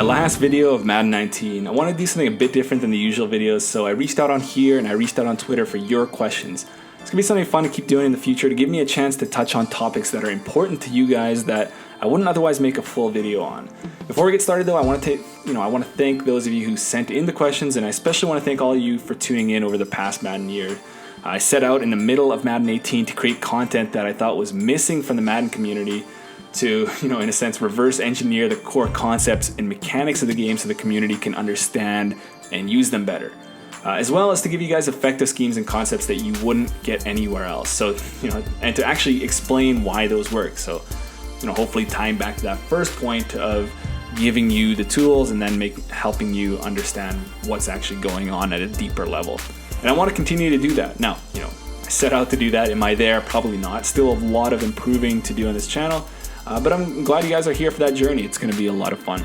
my last video of Madden 19, I want to do something a bit different than the usual videos, so I reached out on here and I reached out on Twitter for your questions. It's going to be something fun to keep doing in the future to give me a chance to touch on topics that are important to you guys that I wouldn't otherwise make a full video on. Before we get started though, I want to thank those of you who sent in the questions, and I especially want to thank all of you for tuning in over the past Madden year. I set out in the middle of Madden 18 to create content that I thought was missing from the Madden community to, in a sense, reverse engineer the core concepts and mechanics of the game so the community can understand and use them better. As well as to give you guys effective schemes and concepts that you wouldn't get anywhere else. So, and to actually explain why those work. So, hopefully tying back to that first point of giving you the tools and then helping you understand what's actually going on at a deeper level. And I want to continue to do that. Now, I set out to do that. Am I there? Probably not. Still a lot of improving to do on this channel. But I'm glad you guys are here for that journey. It's going to be a lot of fun.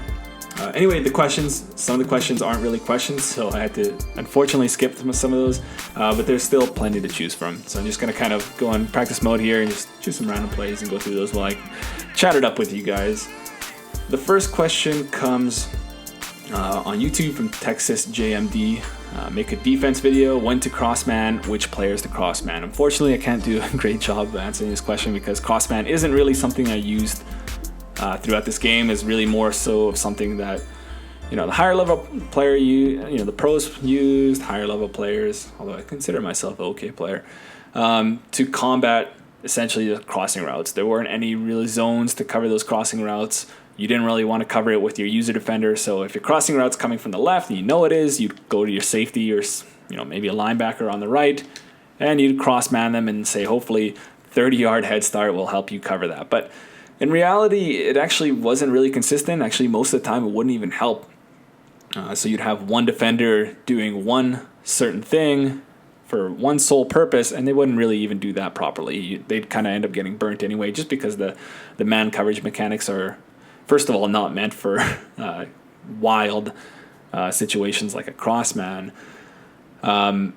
Anyway, some of the questions aren't really questions, so I had to unfortunately skip some of those, but there's still plenty to choose from. So I'm just going to kind of go on practice mode here and just choose some random plays and go through those while I chat it up with you guys. The first question comes on YouTube from Texas JMD. Make a defense video, when to crossman, which players to crossman. Unfortunately, I can't do a great job of answering this question because crossman isn't really something I used throughout this game. Is really more so of something that the higher level player the pros used, higher level players, although I consider myself an okay player, to combat essentially the crossing routes. There weren't any really zones to cover those crossing routes. You didn't really want to cover it with your user defender, so if your crossing route's coming from the left and you'd go to your safety or maybe a linebacker on the right, and you'd cross-man them and say hopefully 30-yard head start will help you cover that. But in reality, it actually wasn't really consistent. Actually, most of the time it wouldn't even help. So you'd have one defender doing one certain thing for one sole purpose, and they wouldn't really even do that properly. They'd kind of end up getting burnt anyway, just because the man coverage mechanics are, first of all, not meant for wild situations like a crossman. And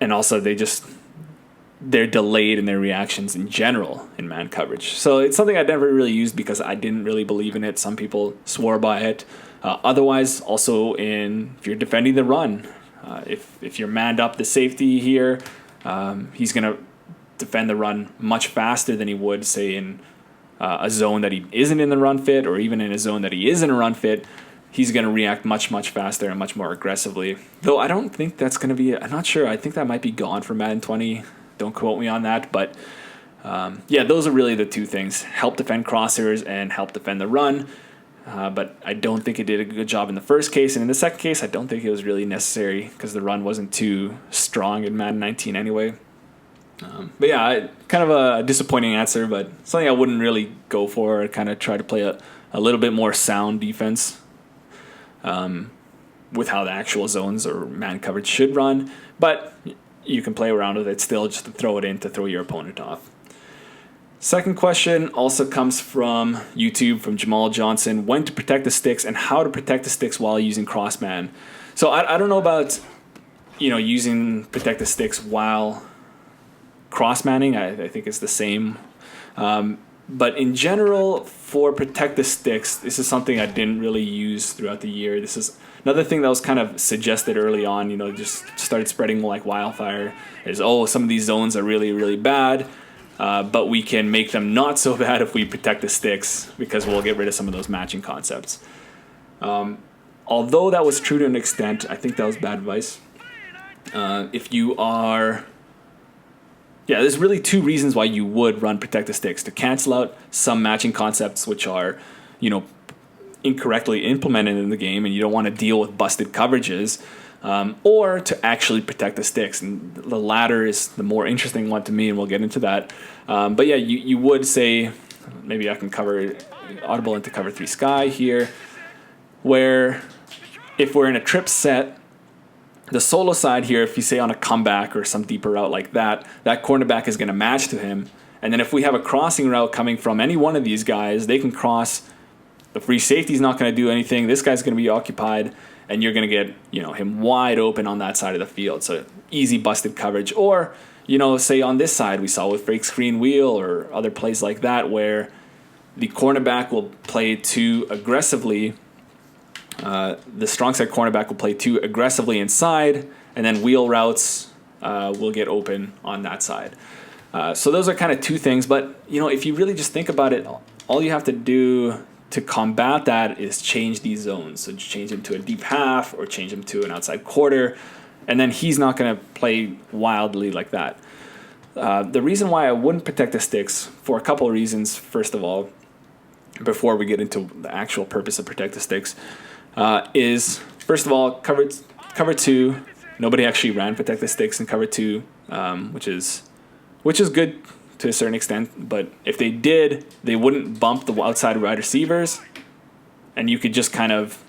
also they're delayed in their reactions in general in man coverage. So it's something I never really used because I didn't really believe in it. Some people swore by it. Otherwise, also if you're defending the run, if you're manned up the safety here, he's going to defend the run much faster than he would, say, in a zone that he isn't in the run fit, or even in a zone that he is in a run fit. He's going to react much, much faster and much more aggressively. Though I don't think that's going to be, I'm not sure. I think that might be gone for Madden 20. Don't quote me on that. But those are really the two things. Help defend crossers and help defend the run. But I don't think it did a good job in the first case. And in the second case, I don't think it was really necessary because the run wasn't too strong in Madden 19 anyway. But yeah, kind of a disappointing answer, but something I wouldn't really go for. I kind of try to play a little bit more sound defense with how the actual zones or man coverage should run. But you can play around with it still just to throw it in to throw your opponent off. Second question also comes from YouTube, from Jamal Johnson. When to protect the sticks and how to protect the sticks while using crossman. So I don't know about using protect the sticks while cross-manning. I think it's the same. But in general, for protect the sticks, this is something I didn't really use throughout the year. This is another thing that was kind of suggested early on, just started spreading like wildfire, is, some of these zones are really, really bad, but we can make them not so bad if we protect the sticks because we'll get rid of some of those matching concepts. Although that was true to an extent, I think that was bad advice. If you are... Yeah, there's really two reasons why you would run protect the sticks: to cancel out some matching concepts which are, incorrectly implemented in the game and you don't want to deal with busted coverages, or to actually protect the sticks. And the latter is the more interesting one to me, and we'll get into that. But yeah, you would say, maybe I can audible into cover 3 sky here, where if we're in a trip set, the solo side here, if you say on a comeback or some deeper route like that cornerback is going to match to him. And then if we have a crossing route coming from any one of these guys, they can cross. The free safety's not going to do anything. This guy's going to be occupied, and you're going to get him wide open on that side of the field. So easy busted coverage. Or say on this side we saw with fake screen wheel or other plays like that where the cornerback will play too aggressively. The strong side cornerback will play too aggressively inside, and then wheel routes will get open on that side. So those are kind of two things. But if you really just think about it, all you have to do to combat that is change these zones. So change him to a deep half or change him to an outside quarter, and then he's not going to play wildly like that. The reason why I wouldn't protect the sticks, for a couple of reasons. First of all, before we get into the actual purpose of protect the sticks, is first of all, cover two. Nobody actually ran protect the sticks in cover two, which is good to a certain extent. But if they did, they wouldn't bump the outside wide receivers, and you could just kind of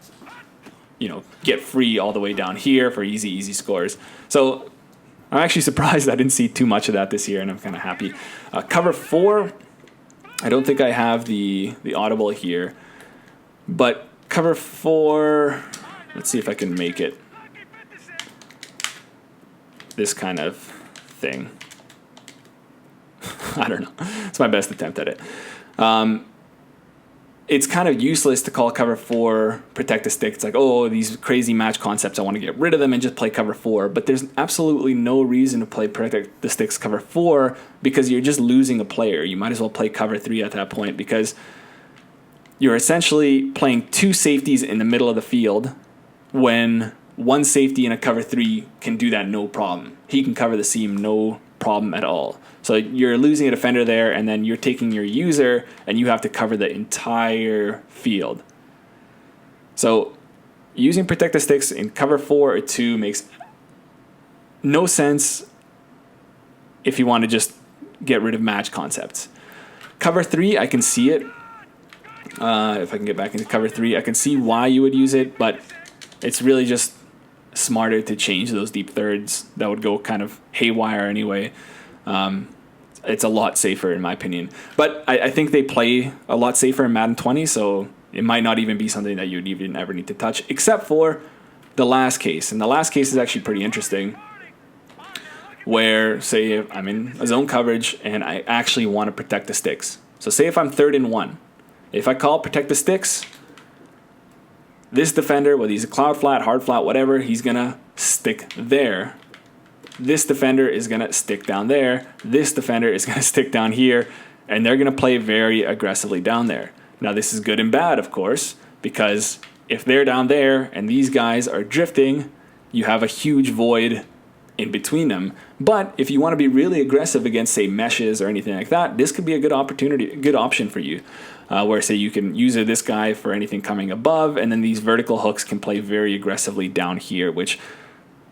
get free all the way down here for easy scores. So I'm actually surprised I didn't see too much of that this year, and I'm kind of happy. Cover four, I don't think I have the audible here, but cover four, let's see if I can make it this kind of thing. I don't know. It's my best attempt at it. It's kind of useless to call cover four protect the stick. It's like, oh, these crazy match concepts, I want to get rid of them and just play cover four. But there's absolutely no reason to play protect the sticks cover four, because you're just losing a player. You might as well play cover three at that point, because you're essentially playing two safeties in the middle of the field when one safety in a cover three can do that no problem. He can cover the seam no problem at all. So you're losing a defender there, and then you're taking your user, and you have to cover the entire field. So using protect the sticks in cover 4 or 2 makes no sense if you want to just get rid of match concepts. Cover 3, I can see it. If I can get back into cover 3, I can see why you would use it, but it's really just smarter to change those deep thirds. That would go kind of haywire anyway. It's a lot safer in my opinion. But I think they play a lot safer in Madden 20, so it might not even be something that you'd even ever need to touch, except for the last case. And the last case is actually pretty interesting, where, say, if I'm in a zone coverage and I actually want to protect the sticks. So say if I'm 3rd and 1. If I call protect the sticks, this defender, whether he's a cloud flat, hard flat, whatever, he's going to stick there. This defender is going to stick down there. This defender is going to stick down here. And they're going to play very aggressively down there. Now, this is good and bad, of course, because if they're down there and these guys are drifting, you have a huge void in between them. But if you want to be really aggressive against, say, meshes or anything like that, this could be a good opportunity, a good option for you. Where, say, you can use this guy for anything coming above, and then these vertical hooks can play very aggressively down here, which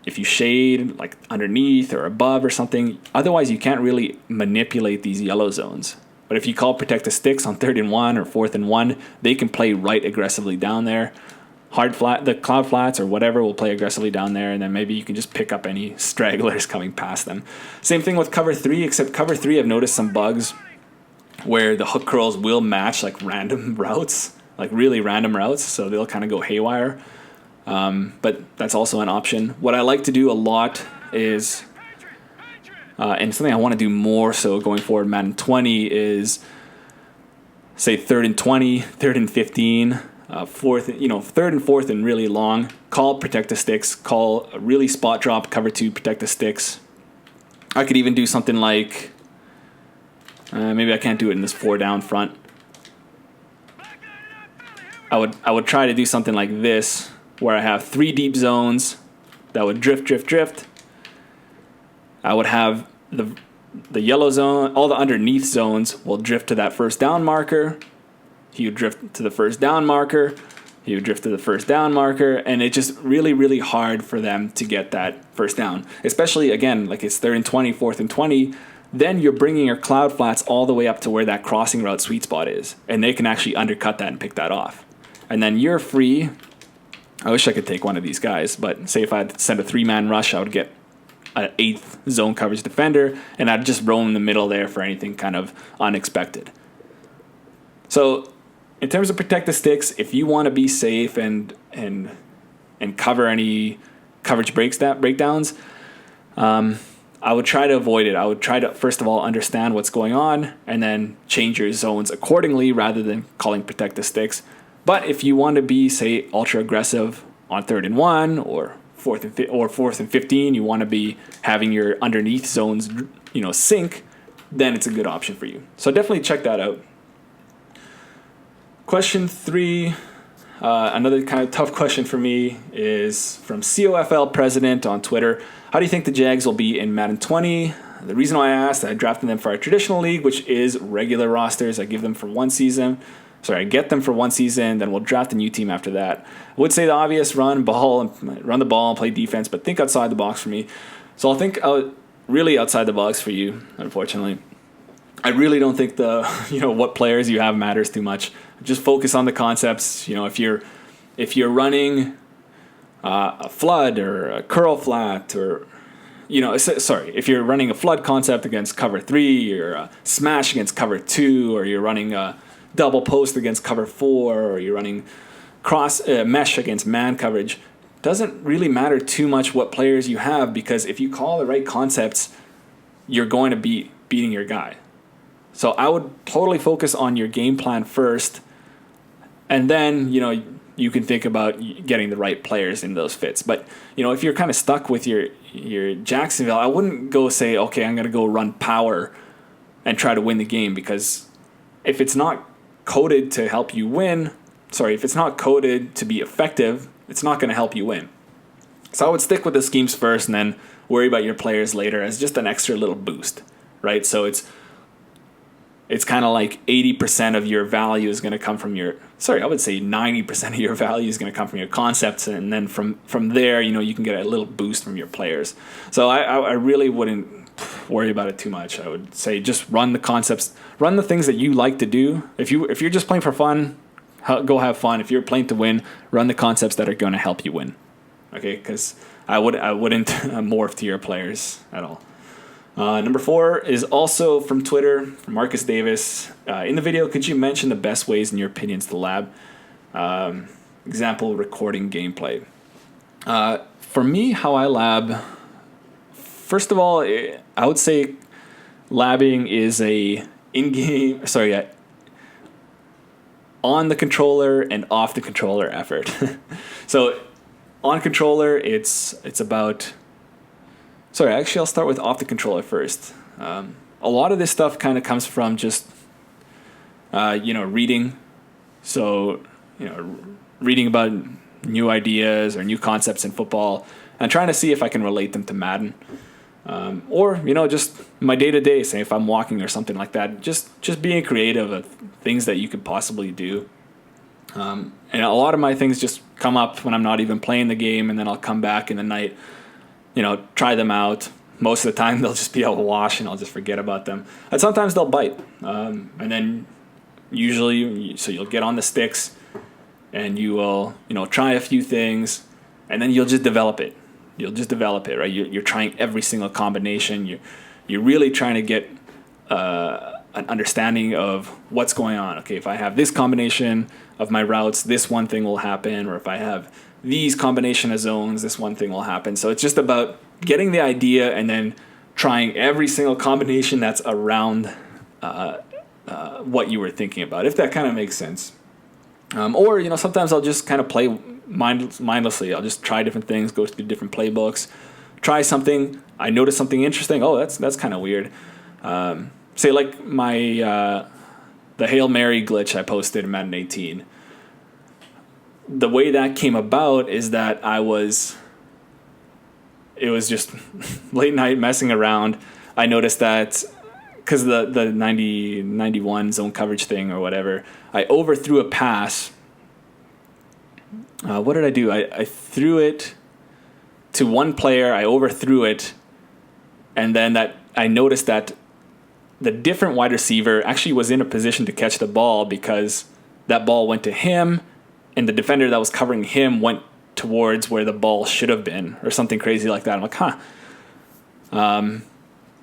if you shade like underneath or above or something, otherwise you can't really manipulate these yellow zones. But if you call protect the sticks on 3rd and 1 or 4th and 1, they can play right aggressively down there. Hard flat, the cloud flats or whatever will play aggressively down there, and then maybe you can just pick up any stragglers coming past them. Same thing with cover 3, except cover 3 I've noticed some bugs where the hook curls will match like random routes, like really random routes, so they'll kind of go haywire. But that's also an option. What I like to do a lot is, and something I want to do more so going forward, Madden 20, is say 3rd and 20, 3rd and 15, 4th, 3rd and 4th and really long. Call protect the sticks. Call a really spot drop cover 2 protect the sticks. I could even do something like, maybe I can't do it in this 4 down front. I would try to do something like this, where I have 3 deep zones that would drift. I would have the yellow zone, all the underneath zones will drift to that first down marker. He would drift to the first down marker. He would drift to the first down marker. And it's just really, really hard for them to get that first down. Especially, again, like it's 3rd and 20, 4th and 20. Then you're bringing your cloud flats all the way up to where that crossing route sweet spot is. And they can actually undercut that and pick that off. And then you're free. I wish I could take one of these guys, but say if I had sent a 3-man rush, I would get an 8th zone coverage defender, and I'd just roam in the middle there for anything kind of unexpected. So in terms of protect the sticks, if you want to be safe and cover any coverage breakdowns, I would try to avoid it. I would try to, first of all, understand what's going on and then change your zones accordingly rather than calling protect the sticks. But if you want to be, say, ultra aggressive on 3rd and 1 or 4th and 15, you want to be having your underneath zones, sync, then it's a good option for you. So definitely check that out. Question 3, another kind of tough question for me, is from COFL President on Twitter. How do you think the Jags will be in Madden 20? The reason why I asked, I drafted them for our traditional league, which is regular rosters. I get them for one season, then we'll draft a new team after that. I would say the obvious, run the ball and play defense, but think outside the box for me. So I'll think really outside the box for you, unfortunately. I really don't think what players you have matters too much. Just focus on the concepts. If you're running a flood or a curl flat, or if you're running a flood concept against cover 3 or a smash against cover 2, or you're running a double post against cover 4, or you're running cross mesh against man coverage, doesn't really matter too much what players you have, because if you call the right concepts, you're going to be beating your guy. So I would totally focus on your game plan first, and then you can think about getting the right players in those fits. But if you're kind of stuck with your Jacksonville, I wouldn't go say, okay, I'm going to go run power and try to win the game, because if it's not coded to help you win, if it's not coded to be effective, it's not going to help you win. So I would stick with the schemes first and then worry about your players later as just an extra little boost, right? So it's kind of like 80% of your value is going to come from I would say 90% of your value is going to come from your concepts, and then from there, you can get a little boost from your players. So I really wouldn't worry about it too much. I would say just run the concepts, run the things that you like to do. If you're just playing for fun, go have fun. If you're playing to win, run the concepts that are going to help you win. Okay, because I wouldn't morph to your players at all. Number 4 is also from Twitter, from Marcus Davis. In the video, could you mention the best ways, in your opinions, to lab? Example, recording gameplay. For me, how I lab, first of all, I would say labbing is on the controller and off the controller effort. So on controller, it's about... I'll start with off the controller first. A lot of this stuff kind of comes from just, reading. So, reading about new ideas or new concepts in football and trying to see if I can relate them to Madden. Or, just my day-to-day, say if I'm walking or something like that, just being creative of things that you could possibly do. And a lot of my things just come up when I'm not even playing the game, and then I'll come back in the night, try them out. Most of the time they'll just be a wash and I'll just forget about them. And sometimes they'll bite. And then usually, so you'll get on the sticks and you will, try a few things, and then you'll just develop it. Right? You're trying every single combination. You're really trying to get an understanding of what's going on. Okay, if I have this combination of my routes, this one thing will happen. Or if I have these combination of zones, this one thing will happen. So it's just about getting the idea and then trying every single combination that's around what you were thinking about, if that kind of makes sense. Or, sometimes I'll just kind of play mindlessly. I'll just try different things, go through different playbooks, try something. I notice something interesting. Oh, that's kind of weird. Say like the Hail Mary glitch I posted in Madden 18. The way that came about is that it was just late night messing around. I noticed that because the 91 zone coverage thing or whatever, I overthrew a pass. What did I do? I threw it to one player. I overthrew it, and then I noticed that the different wide receiver actually was in a position to catch the ball, because that ball went to him, and the defender that was covering him went towards where the ball should have been, or something crazy like that. I'm like,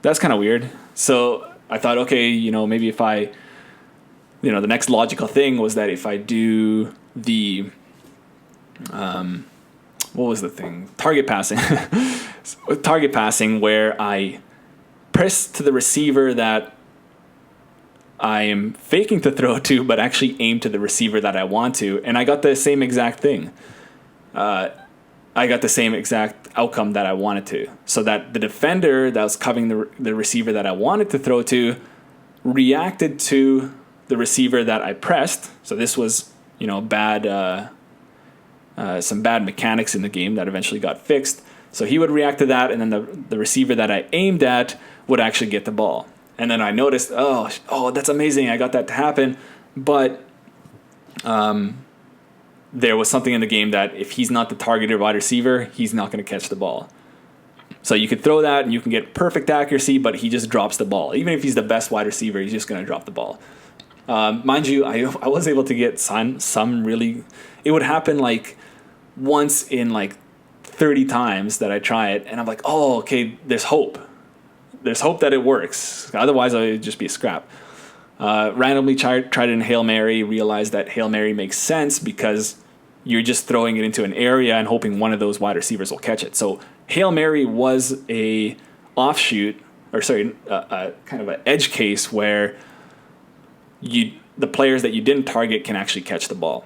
that's kind of weird. So I thought, okay, maybe if I, the next logical thing was that if I do the what was the thing? Target passing. Target passing, where I press to the receiver that I am faking to throw to, but actually aim to the receiver that I want to, and I got the same exact thing. I got the same exact outcome that I wanted to. So that the defender that was covering the receiver that I wanted to throw to reacted to the receiver that I pressed. So this was, bad, some bad mechanics in the game that eventually got fixed. So he would react to that, and then the receiver that I aimed at would actually get the ball. And then I noticed, oh, that's amazing. I got that to happen. But there was something in the game that if he's not the targeted wide receiver, he's not going to catch the ball. So you could throw that and you can get perfect accuracy, but he just drops the ball. Even if he's the best wide receiver, he's just going to drop the ball. Mind you, I was able to get some really... It would happen like once in like 30 times that I try it, and I'm like, oh, okay, there's hope. There's hope that it works. Otherwise, I would just be a scrap. Randomly tried it in Hail Mary, realized that Hail Mary makes sense because you're just throwing it into an area and hoping one of those wide receivers will catch it. So Hail Mary was a offshoot, kind of an edge case where the players that you didn't target can actually catch the ball.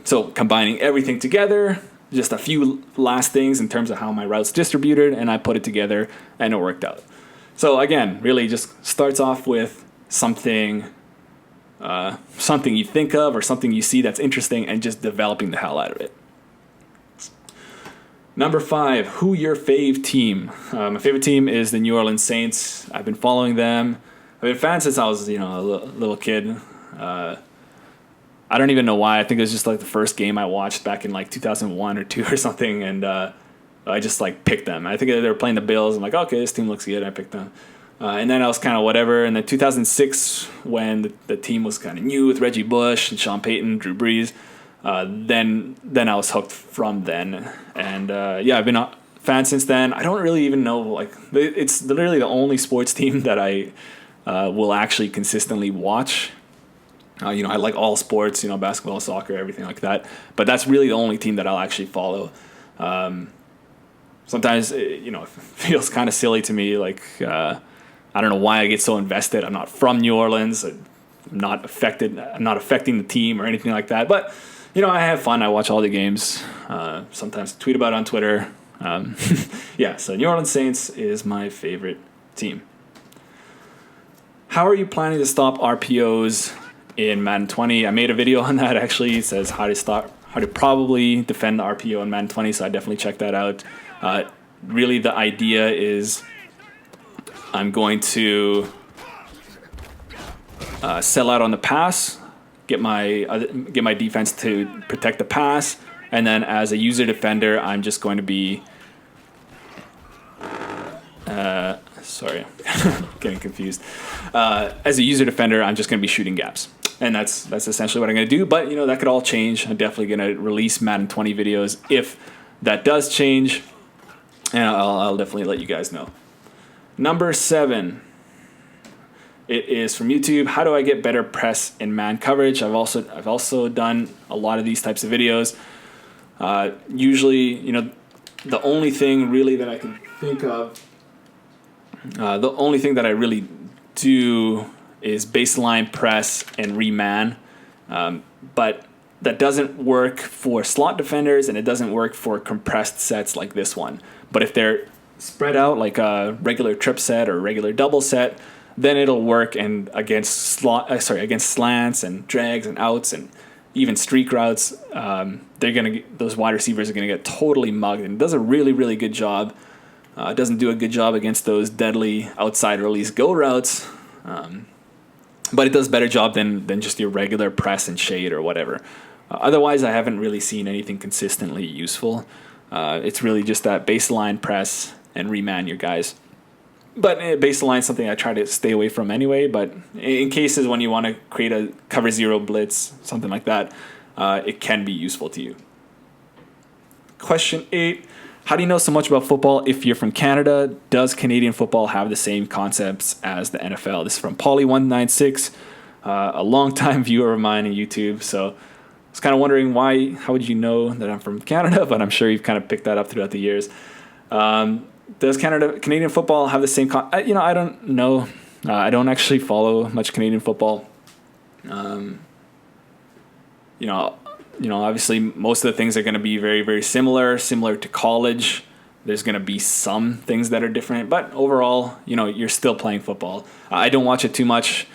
So combining everything together, just a few last things in terms of how my routes distributed, and I put it together and it worked out. So again, really just starts off with something you think of or something you see that's interesting and just developing the hell out of it. Number 5, who your fave team? My favorite team is the New Orleans Saints. I've been following them. I've been a fan since I was, a little kid. I don't even know why. I think it was just like the first game I watched back in like 2001 or 2 or something, and I just like picked them. I think they were playing the Bills. I'm like, okay, this team looks good. I picked them. And then I was kind of whatever. And then 2006, when the team was kind of new with Reggie Bush and Sean Payton, Drew Brees, then I was hooked from then. And I've been a fan since then. I don't really even know, like, it's literally the only sports team that I will actually consistently watch. I like all sports, basketball, soccer, everything like that. But that's really the only team that I'll actually follow. Sometimes, it feels kind of silly to me. Like, I don't know why I get so invested. I'm not from New Orleans. I'm not affecting the team or anything like that. But, I have fun. I watch all the games. Sometimes tweet about it on Twitter. So New Orleans Saints is my favorite team. How are you planning to stop RPOs in Madden 20? I made a video on that, actually. It says how to probably defend the RPO in Madden 20, so I definitely check that out. Really, the idea is I'm going to sell out on the pass, get my defense to protect the pass, and then as a user defender, I'm just going to be sorry, getting confused. As a user defender, I'm just going to be shooting gaps. And that's essentially what I'm going to do. But, that could all change. I'm definitely going to release Madden 20 videos if that does change. And I'll definitely let you guys know. Number 7. It is from YouTube. How do I get better press in man coverage? I've also done a lot of these types of videos. Usually, the only thing really that I can think of, the only thing that I really do is baseline press and reman, but that doesn't work for slot defenders and it doesn't work for compressed sets like this one. But if they're spread out like a regular trip set or regular double set, then it'll work and against slants and drags and outs and even streak routes. Those wide receivers are gonna get totally mugged, and it does a really, really good job. It doesn't do a good job against those deadly outside release go routes. But it does a better job than just your regular press and shade or whatever. Otherwise, I haven't really seen anything consistently useful. It's really just that baseline press and reman your guys. But baseline is something I try to stay away from anyway. But in cases when you want to create a cover zero blitz, something like that, it can be useful to you. Question 8. How do you know so much about football if you're from Canada? Does Canadian football have the same concepts as the NFL? This is from Polly196, a longtime viewer of mine on YouTube. So was kind of wondering how would you know that I'm from Canada, but I'm sure you've kind of picked that up throughout the years. Does Canadian football have the same I don't know. I don't actually follow much Canadian football. Obviously most of the things are going to be very, very similar to college. There's going to be some things that are different, but overall, you're still playing football. I don't watch it too much,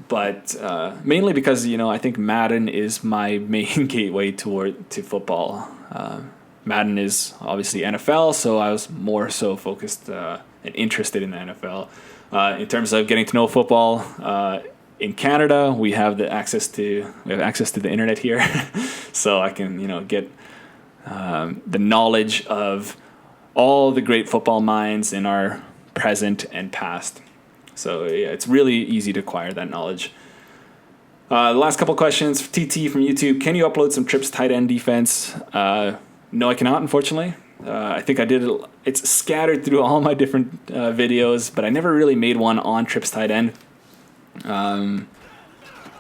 but mainly because, I think Madden is my main gateway to football. Madden is obviously NFL, so I was more so focused and interested in the NFL. In terms of getting to know football, in Canada, we have access to the internet here, so I can get the knowledge of all the great football minds in our present and past. So yeah, it's really easy to acquire that knowledge. The last couple questions. TT from YouTube: can you upload some trips tight end defense? No, I cannot, unfortunately. I think I did it. It's scattered through all my different videos, but I never really made one on trips tight end,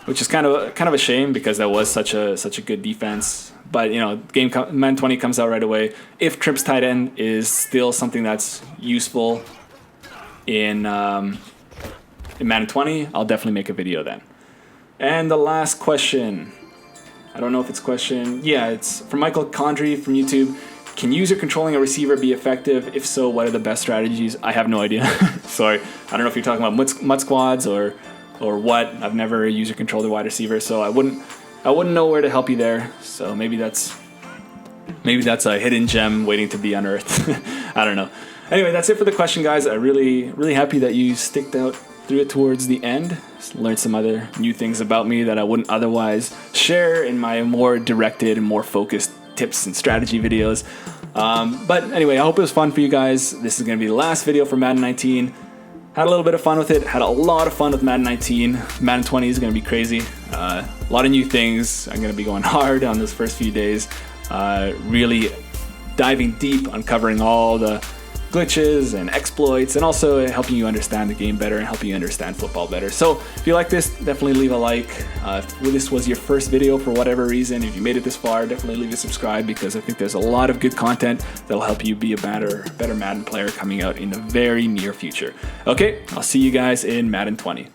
which is kind of a shame because that was such a good defense. But Madden 20 comes out right away. If trips tight end is still something that's useful in Madden 20, I'll definitely make a video then. And the last question. I don't know if it's a question. Yeah, it's from Michael Condry from YouTube. Can user controlling a receiver be effective? If so, what are the best strategies? I have no idea. Sorry. I don't know if you're talking about mud squads or what. I've never user controlled a wide receiver, so I wouldn't know where to help you there. So maybe that's a hidden gem waiting to be unearthed. I don't know. Anyway, that's it for the question, guys. I'm really, really happy that you sticked out through it towards the end. Learned some other new things about me that I wouldn't otherwise share in my more directed and more focused tips and strategy videos. But anyway, I hope it was fun for you guys. This is going to be the last video for Madden 19. Had a little bit of fun with it. Had a lot of fun with Madden 19. Madden 20 is going to be crazy. A lot of new things. I'm going to be going hard on those first few days. Really diving deep, uncovering all the glitches and exploits, and also helping you understand the game better and helping you understand football better. So if you like this, definitely leave a like. If this was your first video for whatever reason, if you made it this far, definitely leave a subscribe, because I think there's a lot of good content that'll help you be a better Madden player coming out in the very near future. Okay, I'll see you guys in Madden 20.